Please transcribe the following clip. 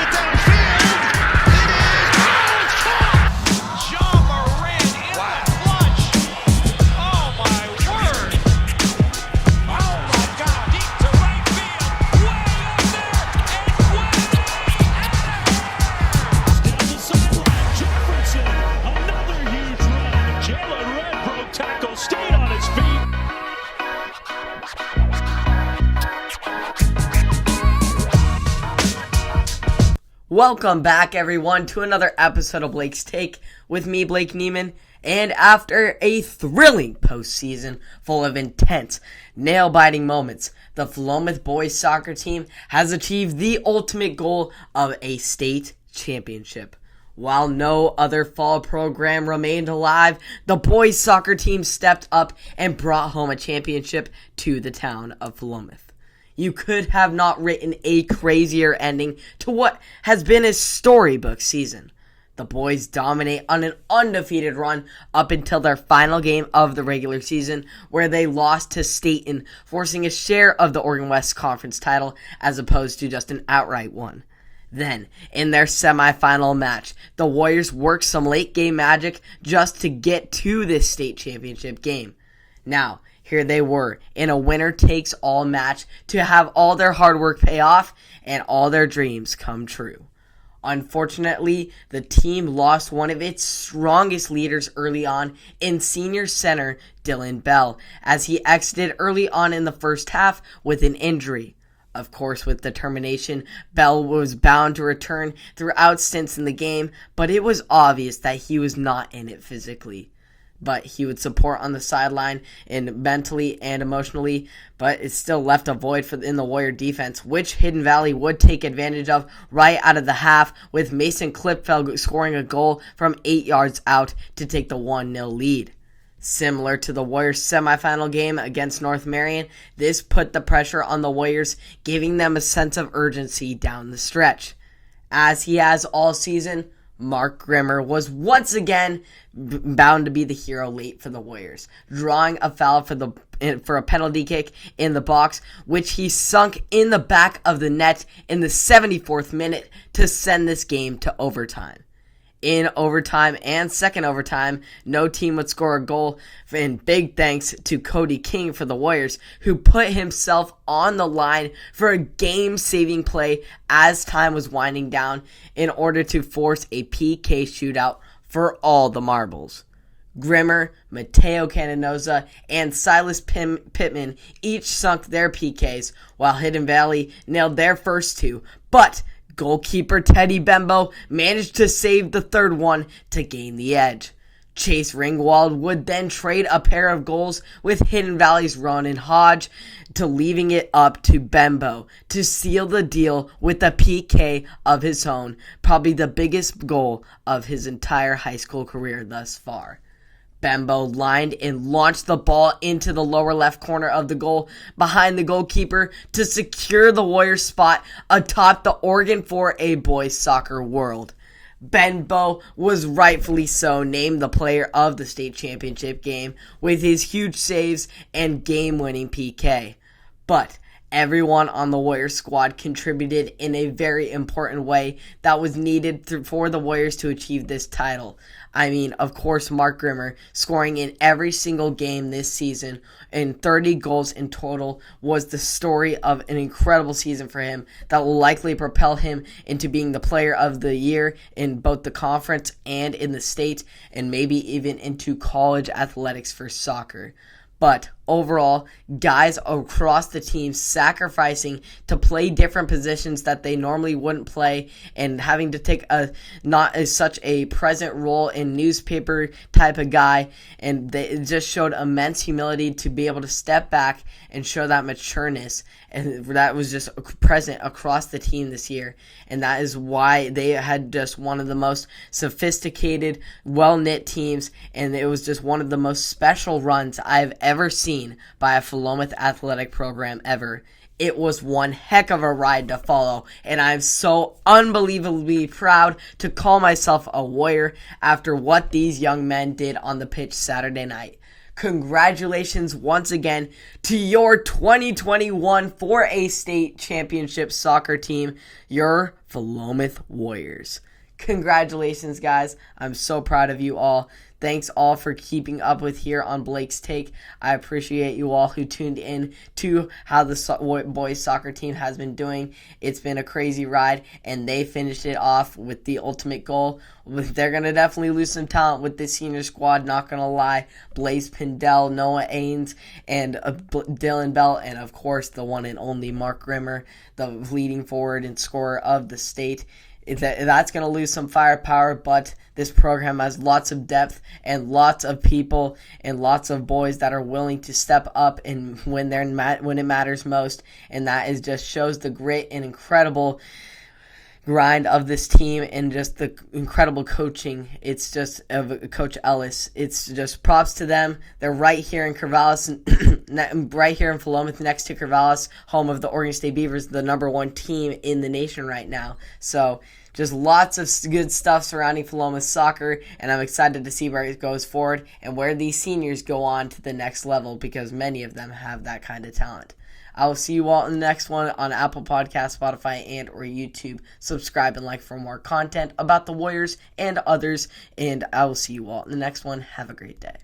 it downfield. It is. Oh, it's caught. John Moran in the clutch. Oh, my word. Oh, my God. Deep to right field. Way up there. And way down the sideline. Jefferson. Another huge run. Jalen Red broke tackle. Stayed on his feet. Welcome back, everyone, to another episode of Blake's Take with me, Blake Neiman. And after a thrilling postseason full of intense, nail-biting moments, the Willamette boys soccer team has achieved the ultimate goal of a state championship. While no other fall program remained alive, the boys soccer team stepped up and brought home a championship to the town of Willamette. You could have not written a crazier ending to what has been a storybook season. The boys dominate on an undefeated run up until their final game of the regular season, where they lost to Staten, forcing a share of the Oregon West Conference title as opposed to just an outright one. Then, in their semifinal match, the Warriors worked some late game magic just to get to this state championship game. Now, here they were in a winner-takes-all match to have all their hard work pay off and all their dreams come true. Unfortunately, the team lost one of its strongest leaders early on in senior center Dylan Bell, as he exited early on in the first half with an injury. Of course, with determination, Bell was bound to return throughout stints in the game, but it was obvious that he was not in it physically. But he would support on the sideline and mentally and emotionally, but it still left a void in the Warrior defense, which Hidden Valley would take advantage of right out of the half, with Mason Klipfeld scoring a goal from 8 yards out to take the 1-0 lead. Similar to the Warriors' semifinal game against North Marion, this put the pressure on the Warriors, giving them a sense of urgency down the stretch. As he has all season, Mark Grimmer was once again bound to be the hero late for the Warriors, drawing a foul for a penalty kick in the box, which he sunk in the back of the net in the 74th minute to send this game to overtime. In overtime and second overtime, no team would score a goal, and big thanks to Cody King for the Warriors, who put himself on the line for a game-saving play as time was winding down in order to force a PK shootout for all the marbles. Grimmer, Mateo Canonoza, and Silas Pittman each sunk their PKs, while Hidden Valley nailed their first two, but goalkeeper Teddy Bembo managed to save the third one to gain the edge. Chase Ringwald would then trade a pair of goals with Hidden Valley's Ronan Hodge, to leaving it up to Bembo to seal the deal with a PK of his own, probably the biggest goal of his entire high school career thus far. Bembo lined and launched the ball into the lower left corner of the goal behind the goalkeeper to secure the Warriors spot atop the Oregon 4A boys soccer world. Bembo was rightfully so named the player of the state championship game with his huge saves and game-winning PK. But everyone on the Warriors squad contributed in a very important way that was needed for the Warriors to achieve this title. I mean, of course, Mark Grimmer scoring in every single game this season and 30 goals in total was the story of an incredible season for him that will likely propel him into being the player of the year in both the conference and in the state, and maybe even into college athletics for soccer. But overall, guys across the team sacrificing to play different positions that they normally wouldn't play, and having to take not as such a present role in newspaper type of guy, and they just showed immense humility to be able to step back and show that matureness, and that was just present across the team this year, and that is why they had just one of the most sophisticated, well-knit teams, and it was just one of the most special runs I've ever seen by a Willamette athletic program ever. It was one heck of a ride to follow, and I'm so unbelievably proud to call myself a Warrior after what these young men did on the pitch Saturday night. congratulations once again to your 2021 4A State Championship soccer team, your Willamette Warriors. Congratulations, guys. I'm so proud of you all. Thanks all for keeping up with here on Blake's Take. I appreciate you all who tuned in to how the boys soccer team has been doing. It's been a crazy ride, and they finished it off with the ultimate goal. They're going to definitely lose some talent with this senior squad, not going to lie. Blaze Pindell, Noah Ains, and Dylan Bell, and of course the one and only Mark Grimmer, the leading forward and scorer of the state. That's going to lose some firepower, but this program has lots of depth and lots of people and lots of boys that are willing to step up and when it matters most, and that is just shows the grit and incredible grind of this team and just the incredible coaching. It's just of Coach Ellis. It's just props to them. They're right here in Corvallis, right here in Willamette, next to Corvallis, home of the Oregon State Beavers, the number one team in the nation right now. So just lots of good stuff surrounding Willamette soccer, and I'm excited to see where it goes forward and where these seniors go on to the next level, because many of them have that kind of talent. I will see you all in the next one on Apple Podcasts, Spotify, and or YouTube. Subscribe and like for more content about the Warriors and others, and I will see you all in the next one. Have a great day.